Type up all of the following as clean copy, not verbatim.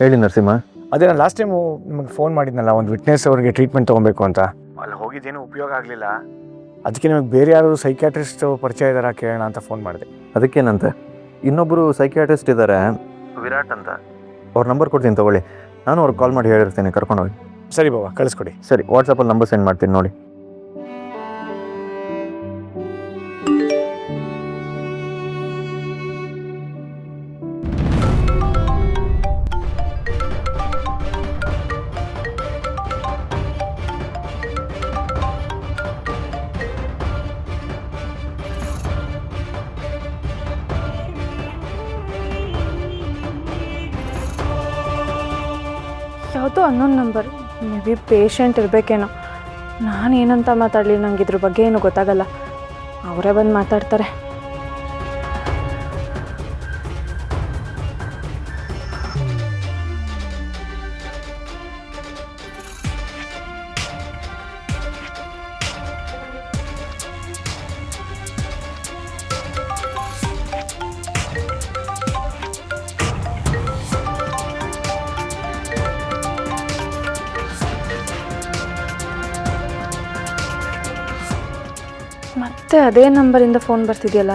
ಹೇಳಿ ನರಸಿಂಹ. ಅದೇ ನಾನು ಲಾಸ್ಟ್ ಟೈಮು ನಿಮಗೆ ಫೋನ್ ಮಾಡಿದ್ನಲ್ಲ, ಒಂದು ವಿಟ್ನೆಸ್ ಅವ್ರಿಗೆ ಟ್ರೀಟ್ಮೆಂಟ್ ತೊಗೊಬೇಕು ಅಂತ. ಅಲ್ಲಿ ಹೋಗಿದ್ದೇನು ಉಪಯೋಗ ಆಗಲಿಲ್ಲ. ಅದಕ್ಕೆ ನಿಮಗೆ ಬೇರೆ ಯಾರು ಸೈಕ್ಯಾಟ್ರಿಸ್ಟ್ ಪರಿಚಯ ಇದ್ದಾರಾ ಕೇಳೋಣ ಅಂತ ಫೋನ್ ಮಾಡಿದೆ. ಅದಕ್ಕೇನಂತೆ, ಇನ್ನೊಬ್ಬರು ಸೈಕ್ಯಾಟ್ರಿಸ್ಟ್ ಇದ್ದಾರೆ, ವಿರಾಟ್ ಅಂತ. ಅವ್ರ ನಂಬರ್ ಕೊಡ್ತೀನಿ ತೊಗೊಳ್ಳಿ. ನಾನು ಅವ್ರಿಗೆ ಕಾಲ್ ಮಾಡಿ ಹೇಳಿರ್ತೀನಿ, ಕರ್ಕೊಂಡೋಗಿ. ಸರಿ ಬಾಬಾ, ಕಳಿಸ್ಕೊಡಿ. ಸರಿ, ವಾಟ್ಸಪ್ಪಲ್ಲಿ ನಂಬರ್ ಸೆಂಡ್ ಮಾಡ್ತೀನಿ ನೋಡಿ. ಯಾವುದೋ unknown number, maybe patient ಇರಬೇಕೇನೋ. ನಾನು ಏನಂತ ಮಾತಾಡಲಿ, ನಂಗೆ ಇದ್ರ ಬಗ್ಗೆ ಏನು ಗೊತ್ತಾಗಲ್ಲ. ಅವರೇ ಬಂದು ಮಾತಾಡ್ತಾರೆ. ಮತ್ತೆ ಅದೇ ನಂಬರಿಂದ ಫೋನ್ ಬರ್ತಿದೆಯಲ್ಲ,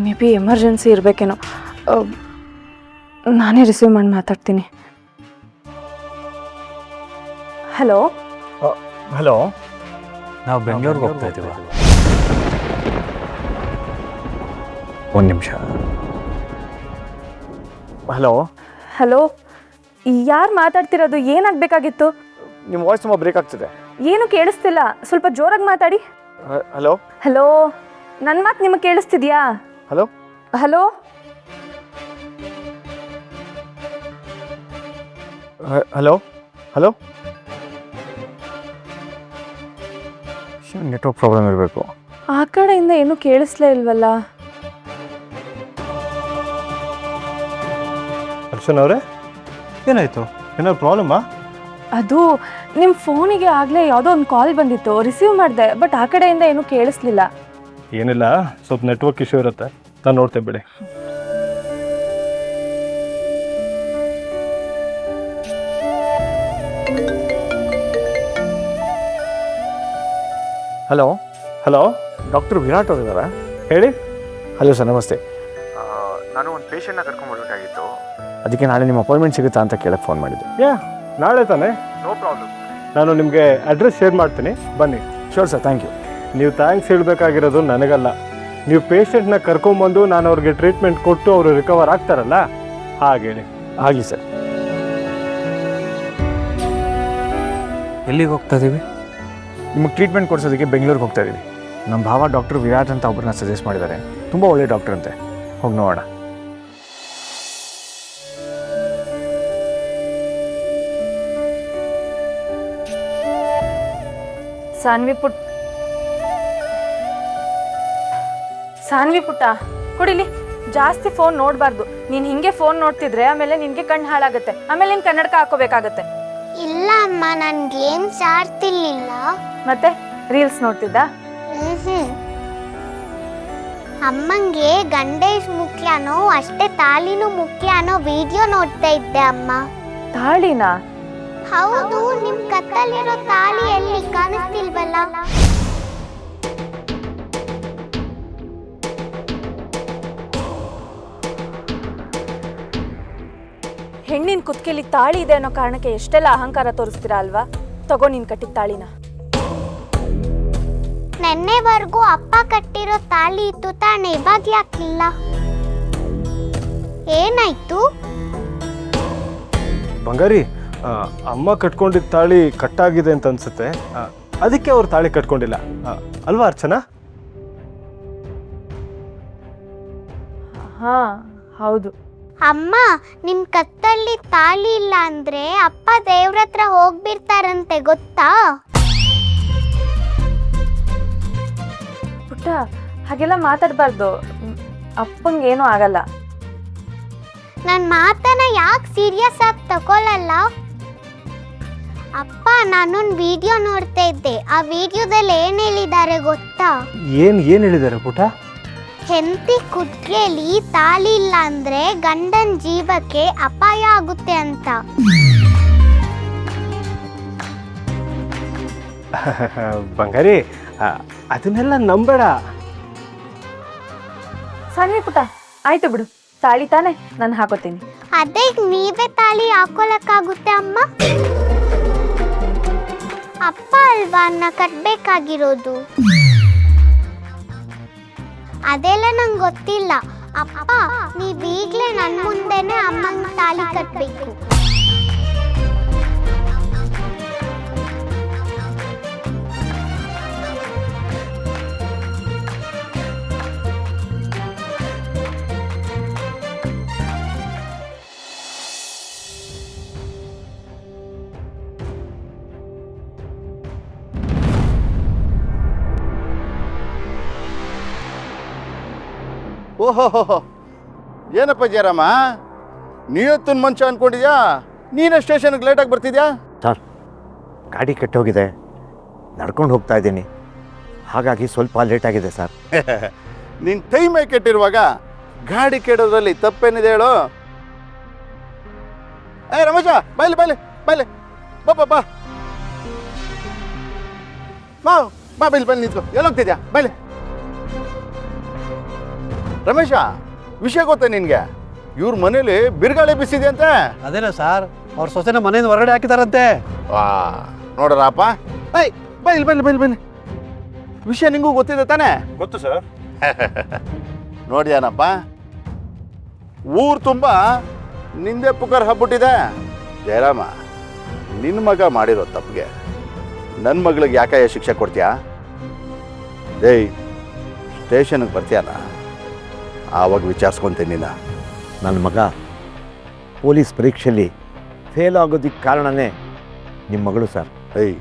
ಮೇ ಬಿ ಎಮರ್ಜೆನ್ಸಿ ಇರಬೇಕೇನೋ. ನಾನೇ ರಿಸೀವ್ ಮಾಡಿ ಮಾತಾಡ್ತೀನಿ. ಹಲೋ. ಹಲೋ, ನಾವು ಬೆಂಗಳೂರಿಗೆ ಹೋಗ್ತಾ ಇದ್ದೀವಿ. ಒಂದು ನಿಮಿಷ. ಹಲೋ. ಹಲೋ, ಯಾರು ಮಾತಾಡ್ತಿರೋದು? ಏನಾಗಬೇಕಾಗಿತ್ತು? ನಿಮ್ಮ ವಾಯ್ಸ್ ತುಂಬ ಬ್ರೇಕ್ ಆಗ್ತಿದೆ. ಏನು ಕೇಳಿಸ್ತಿಲ್ಲ, ಸ್ವಲ್ಪ ಜೋರಾಗಿ ಮಾತಾಡಿ. ಹಲೋ. ಹಲೋ, ನನ್ನ ಮಾತು ನಿಮಗೆ ಕೇಳಿಸ್ತಿದ್ಯಾ? Hello. Hello. Hello. Hello. Network problem ಇರಬೇಕು. ಆ ಕಡೆಯಿಂದ ಏನೂ ಕೇಳಿಸ್ಲೇ ಇಲ್ವಲ್ಲ. ಅರ್ಚನ್ ಅವರೇ, ಏನಾಯಿತು? ಏನಾದ್ರು ಪ್ರಾಬ್ಲಮ್ಮಾ? ಅದು ನಿಮ್ಮ ಫೋನಿಗೆ ಆಗಲೇ ಯಾವುದೋ ಒಂದು ಕಾಲ್ ಬಂದಿತ್ತು, ರಿಸೀವ್ ಮಾಡಿದೆ. ಬಟ್ ಆ ಕಡೆಯಿಂದ ಏನೂ ಕೇಳಿಸ್ಲಿಲ್ಲ. ಏನಿಲ್ಲ, ಸ್ವಲ್ಪ ನೆಟ್ವರ್ಕ್ ಇಶ್ಯೂ ಇರುತ್ತೆ, ನಾನು ನೋಡ್ತೇನೆ ಬಿಡಿ. ಹಲೋ. ಹಲೋ, ಡಾಕ್ಟರ್ ವಿರಾಟ್ ಅವ್ರು ಇದ್ದಾರಾ? ಹೇಳಿ. ಹಲೋ ಸರ್, ನಮಸ್ತೆ. ನಾನು ಒಂದು ಪೇಷಂಟ್ನ ಕರ್ಕೊಂಡ್ಬರ್ಬೇಕಾಗಿತ್ತು. ಅದಕ್ಕೆ ನಾಳೆ ನಿಮ್ಮ ಅಪಾಯಿಂಟ್ಮೆಂಟ್ ಸಿಗುತ್ತಾ ಅಂತ ಕೇಳಕ್ಕೆ ಫೋನ್ ಮಾಡಿದ್ದೆ. ನಾಳೆ ತಾನೇ? No problem. ನಾನು ನಿಮಗೆ ಅಡ್ರೆಸ್ ಶೇರ್ ಮಾಡ್ತೀನಿ, ಬನ್ನಿ. Sure sir, thank you. ನೀವು ಥ್ಯಾಂಕ್ಸ್ ಹೇಳಬೇಕಾಗಿರೋದು ನನಗಲ್ಲ, ನೀವು ಪೇಷಂಟ್ನ ಕರ್ಕೊಂಬಂದು ನಾನು ಅವ್ರಿಗೆ ಟ್ರೀಟ್ಮೆಂಟ್ ಕೊಟ್ಟು ಅವರು ರಿಕವರ್ ಆಗ್ತಾರಲ್ಲ, ಹಾಗೇಳಿ. ಆಗಲಿ ಸರ್. ಎಲ್ಲಿಗೆ ಹೋಗ್ತಾ ಇದ್ದೀವಿ? ನಿಮಗೆ ಟ್ರೀಟ್ಮೆಂಟ್ ಕೊಡಿಸೋದಕ್ಕೆ ಬೆಂಗಳೂರಿಗೆ ಹೋಗ್ತಾ ಇದ್ದೀವಿ. ನಮ್ಮ ಭಾವ ಡಾಕ್ಟರ್ ವಿರಾಟ್ ಅಂತ ಒಬ್ಬರನ್ನ ಸಜೆಸ್ಟ್ ಮಾಡಿದ್ದಾರೆ. ತುಂಬ ಒಳ್ಳೆ ಡಾಕ್ಟರ್ ಅಂತೆ. ಹೋಗಿ ನೋಡೋಣ. ಸಾನ್ವಿ ಪುಟ್ಟ, ಕುಡಿಲಿ. ಜಾಸ್ತಿ ಫೋನ್ ನೋಡಬಾರ್ದು. ನೀನು ಹಿಂಗೆ ಫೋನ್ ನೋಡ್ತಿದ್ರೆ ಆಮೇಲೆ ನಿನಗೆ ಕಣ್ಣು ಹಾಳಾಗುತ್ತೆ. ಆಮೇಲೆ ನೀನು ಕನ್ನಡಕ ಹಾಕೋಬೇಕಾಗತ್ತೆ. ಇಲ್ಲ ಅಮ್ಮ, ನಾನು ಗೇಮ್ಸ್ ಆಡ್ತಿರ್ಲಿಲ್ಲ. ಮತ್ತೆ ರೀಲ್ಸ್ ನೋಡ್ತಿದ್ದ? ಅಮ್ಮಂಗೆ ಗಂಡೇಶ್ ಮುಖ್ಯನೋ ಅಷ್ಟೇ ತಾಳಿನೂ ಮುಖ್ಯನೋ ವಿಡಿಯೋ ನೋಡ್ತಾ ಇದ್ದೆ ಅಮ್ಮ. ತಾಳಿನಾ? ಹೌದು, ನಿಮ್ ಕತ್ತಲ್ಲಿರೋ ತಾಳಿ ಎಲ್ಲಿ ಕಾಣಿಸ್ತಿಲ್ವಲ್ಲ? ಹೆಣ್ಣಿನ ಕುತ್ತಿಗೆಲಿ ತಾಳಿ ಇದೆ ಅನ್ನೋ ಕಾರಣಕ್ಕೆ ಎಷ್ಟೆಲ್ಲ ಅಹಂಕಾರ ತೋರಿಸ್ತೀರಾ ಅಲ್ವಾ? ತಗೋ ನೀನು ಕಟ್ಟಿದ ತಾಳಿನ. ನೆನ್ನೆವರೆಗೂ ಅಪ್ಪ ಕಟ್ಟಿರೋ ತಾಳಿ ಇತ್ತು ತಾನೆ, ಇವಾಗ ಯಾಕಿಲ್ಲ? ಏನಾಯ್ತು? ಬಂಗಾರಿ, ಅಮ್ಮ ಕಟ್ಕೊಂಡಿದ್ದ ತಾಳಿ ಕಟ್ಟಾಗಿದೆ ಅಂತ ಅನ್ಸುತ್ತೆ, ಅದಕ್ಕೆ ಅವ್ರು ತಾಳಿ ಕಟ್ಕೊಂಡಿಲ್ಲ ಅಲ್ವಾ ಅರ್ಚನಾ? ಹಾ, ಹೌದು. ಅಮ್ಮ, ನಿಮ್ ಕತ್ತಲ್ಲಿ ತಾಳಿ ಇಲ್ಲ ಅಂದ್ರೆ ಅಪ್ಪ ದೇವ್ರ ಹತ್ರ ಹೋಗ್ಬಿಡ್ತಾರಂತೆ, ಗೊತ್ತಾ? ಪುಟ್ಟ, ಹಾಗೆಲ್ಲ ಮಾತಾಡಬಾರ್ದು. ಅಪ್ಪಂಗೇನೂ ಆಗಲ್ಲ. ನನ್ನ ಮಾತನ್ನ ಯಾಕೆ ಸೀರಿಯಸ್ ಆಗಿ ತಗೊಳ್ಳಲ್ಲ? ಅಪ್ಪ, ನಾನೊಂದು ವಿಡಿಯೋ ನೋಡ್ತಾ ಇದ್ದೆ. ಆ ವಿಡಿಯೋದಲ್ಲಿ ಏನ್ ಹೇಳಿದ್ದಾರೆ ಗೊತ್ತಾ? ಏನ್ ಹೇಳಿದ್ದಾರೆ ಪುಟ? ಹೆಂಡತಿ ಕುತ್ತಿಗೆಲಿ ತಾಳಿ ಇಲ್ಲ ಅಂದ್ರೆ ಗಂಡನ ಜೀವಕ್ಕೆ ಅಪಾಯ ಆಗುತ್ತೆ ಅಂತ. ಬಂಗಾರಿ ಅದನ್ನೆಲ್ಲ ನಂಬೇಡ. ಸಾನ್ವಿ ಪುಟ್ಟ ಆಯ್ತು ಬಿಡು, ತಾಳಿ ತಾನೆ ನಾನು ಹಾಕೋತೀನಿ. ಅದೇ ನೀವೇ ತಾಳಿ ಹಾಕೊಳಕ್ಕಾಗುತ್ತೆ ಅಮ್ಮ? ಅಪ್ಪ ಅಲ್ವಾ ಕಟ್ಬೇಕಾಗಿರೋದು? ಅದೆಲ್ಲ ನಂಗೆ ಗೊತ್ತಿಲ್ಲ. ಅಪ್ಪ ನೀವೀಗ್ಲೇ ನನ್ನ ಮುಂದೆನೆ ಅಮ್ಮಂಗೆ ತಾಳಿ ಕಟ್ಬೇಕು. ಓಹೋ, ಏನಪ್ಪ ಜಯರಾಮ, ನೀವತ್ತೊಂದು ಮಂಚ ಅನ್ಕೊಂಡಿದ್ಯಾ? ನೀನೇ ಸ್ಟೇಷನ್ಗೆ ಲೇಟಾಗಿ ಬರ್ತಿದ್ಯಾ? ಸರ್, ಗಾಡಿ ಕೆಟ್ಟೋಗಿದೆ, ನಡ್ಕೊಂಡು ಹೋಗ್ತಾ ಇದ್ದೀನಿ, ಹಾಗಾಗಿ ಸ್ವಲ್ಪ ಲೇಟ್ ಆಗಿದೆ ಸರ್. ನಿನ್ನ ಟೈಮೇ ಕೆಟ್ಟಿರುವಾಗ ಗಾಡಿ ಕೆಡೋದ್ರಲ್ಲಿ ತಪ್ಪೇನಿದೆ ಹೇಳು? ರಮೇಶ, ಬಾಯ್ಲಿ ಬಾಯ್ಲಿ ಬಾಯ್ಲಿ, ಬಾ ಬಾ ಬಾ ಬಾ ಬಾ ಬೈಲಿ ಬೈಲಿ ನಿಂತ್ಕೊ. ಎಲ್ಲೋಗ್ತಿದ್ಯಾ? ಬಾಯ್ಲಿ. ರಮೇಶ, ವಿಷಯ ಗೊತ್ತಾ ನಿನಗೆ? ಇವ್ರ ಮನೇಲಿ ಬಿರುಗಾಳಿ ಬಿಸಿದೆ ಅಂತೆ. ಅದೇನಾ ಸರ್, ಅವ್ರ ಸೊಸೆನ ಮನೆಯಿಂದ ಹೊರಗಡೆ ಹಾಕಿದಾರಂತೆ. ವಾ, ನೋಡ್ರಪ್ಪ. ಬೈಲಿ ಬೈಲಿ ಬೈಲಿ ಬೈಲಿ, ವಿಷಯ ನಿಂಗೂ ಗೊತ್ತಿದೆ ತಾನೇ? ಗೊತ್ತು ಸರ್. ನೋಡಿಯಾನಪ್ಪ, ಊರು ತುಂಬ ನಿಂದೆ ಪುಕಾರ್ ಹಬ್ಬಿಟ್ಟಿದೆ. ಜಯರಾಮ, ನಿನ್ನ ಮಗ ಮಾಡಿರೋ ತಪ್ಪಿಗೆ ನನ್ನ ಮಗಳಿಗೆ ಯಾಕೆ ಶಿಕ್ಷೆ ಕೊಡ್ತೀಯಾ? ಏಯ್, ಸ್ಟೇಷನ್ಗೆ ಬರ್ತೀಯಲ್ಲ, ಆವಾಗ ವಿಚಾರಿಸ್ಕೊತೀನಿ ನಿನ್ನ. ನನ್ನ ಮಗ ಪೊಲೀಸ್ ಪರೀಕ್ಷೆಯಲ್ಲಿ ಫೇಲ್ ಆಗೋದಕ್ಕೆ ಕಾರಣನೇ ನಿಮ್ಮ ಮಗಳು ಸರ್. ಏಯ್,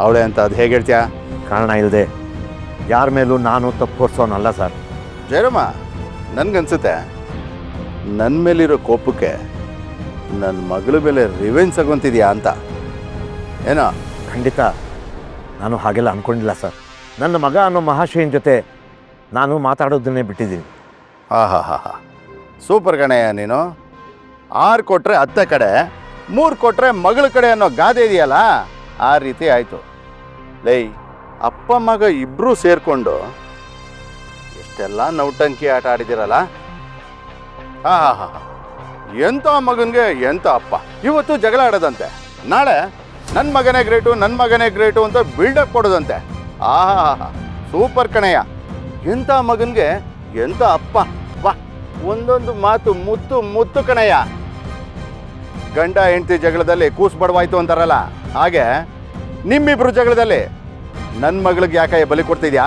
ಅವಳೆ ಅಂತ ಅದು ಹೇಗೆ ಹೇಳ್ತೀಯಾ? ಕಾರಣ ಇಲ್ಲದೆ ಯಾರ ಮೇಲೂ ನಾನು ತಪ್ಪು ಹೊರಿಸೋನಲ್ಲ ಸರ್. ಜಯರಾಮ, ನನಗನ್ಸುತ್ತೆ ನನ್ನ ಮೇಲಿರೋ ಕೋಪಕ್ಕೆ ನನ್ನ ಮಗಳ ಮೇಲೆ ರಿವೆಂಜ್ ತಗೊಂತಿದ್ಯಾ ಅಂತ. ಏನೋ? ಖಂಡಿತ ನಾನು ಹಾಗೆಲ್ಲ ಅಂದ್ಕೊಂಡಿಲ್ಲ ಸರ್. ನನ್ನ ಮಗ ಅನ್ನೋ ಮಹಾಶಯನ ಜೊತೆ ನಾನು ಮಾತಾಡೋದನ್ನೇ ಬಿಟ್ಟಿದ್ದೀನಿ. ಹಾ, ಸೂಪರ್ ಗಣಯ್ಯ ನೀನು. 6 ಕೊಟ್ಟರೆ ಅತ್ತೆ ಕಡೆ, 3 ಕೊಟ್ಟರೆ ಮಗಳ ಕಡೆ ಅನ್ನೋ ಗಾದೆ ಇದೆಯಲ್ಲ, ಆ ರೀತಿ ಆಯಿತು. ಲೈ, ಅಪ್ಪ ಮಗ ಇಬ್ಬರೂ ಸೇರಿಕೊಂಡು ಎಷ್ಟೆಲ್ಲ ನೌಟಂಕಿ ಆಟ ಆಡಿದಿರಲ್ಲ. ಹಾ, ಎಂಥ ಮಗನಿಗೆ ಎಂಥ ಅಪ್ಪ. ಇವತ್ತು ಜಗಳ ಆಡೋದಂತೆ, ನಾಳೆ ನನ್ನ ಮಗನೇ ಗ್ರೇಟು ಅಂತ ಬಿಲ್ಡಪ್ ಕೊಡೋದಂತೆ. ಸೂಪರ್ ಕಣಯ್ಯ, ಎಂಥ ಮಗನಿಗೆ ಎಂಥ ಅಪ್ಪ. ವಾ, ಒಂದೊಂದು ಮಾತು ಮುತ್ತು ಕಣಯ್ಯ. ಗಂಡ ಹೆಂಡತಿ ಜಗಳದಲ್ಲಿ ಕೂಸು ಬಡವಾಯ್ತು ಅಂತಾರಲ್ಲ, ಹಾಗೆ ನಿಮ್ಮಿಬ್ರು ಜಗಳದಲ್ಲಿ ನನ್ನ ಮಗಳಿಗೆ ಯಾಕೆ ಬಲಿ ಕೊಡ್ತಿದ್ಯಾ?